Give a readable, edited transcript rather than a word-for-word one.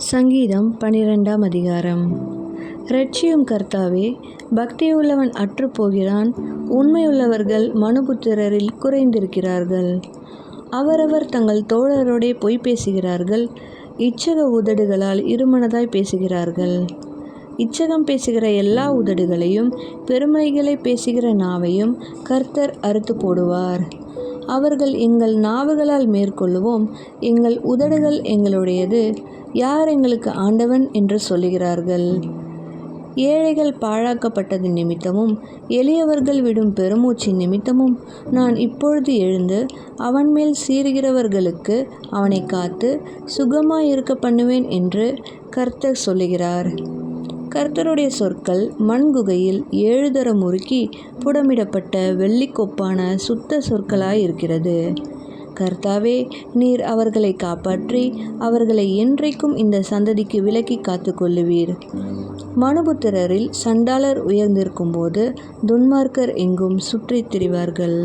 சங்கீதம் 12ஆம் அதிகாரம். இரட்சியும் கர்த்தாவே, பக்தியுள்ளவன் அற்றுப்போகிறான், உண்மையுள்ளவர்கள் மனுபுத்திரரில் குறைந்திருக்கிறார்கள். அவரவர் தங்கள் தோழரோடே பொய் பேசுகிறார்கள், இச்சக உதடுகளால் இருமனதாய் பேசுகிறார்கள். இச்சகம் பேசுகிற எல்லா உதடுகளையும் பெருமைகளை பேசுகிற நாவையும் கர்த்தர் அறுத்து போடுவார். அவர்கள் எங்கள் நாவுகளால் மேற்கொள்ளுவோம், எங்கள் உதடுகள் எங்களுடையது, யார் எங்களுக்கு ஆண்டவன் என்று சொல்லுகிறார்கள். ஏழைகள் பாழாக்கப்பட்டது நிமித்தமும் எளியவர்கள் விடும் பெருமூச்சின் நிமித்தமும் நான் இப்பொழுது எழுந்து அவன் மேல் சீறுகிறவர்களுக்கு அவனை காத்து சுகமாயிருக்க பண்ணுவேன் என்று கர்த்தர் சொல்லுகிறார். கர்த்தருடைய சொற்கள் மண்குகையில் 7 தரம் முறுக்கி புடமிடப்பட்ட வெள்ளிக்கொப்பான சுத்த சொற்களாயிருக்கிறது. கர்த்தாவே, நீர் அவர்களை காப்பாற்றி அவர்களை என்றைக்கும் இந்த சந்ததிக்கு விலக்கி காத்து கொள்ளுவீர். மனுபுத்திரரில் சண்டாளர் உயர்ந்திருக்கும் போது துன்மார்க்கர் எங்கும் சுற்றித் திரிவார்கள்.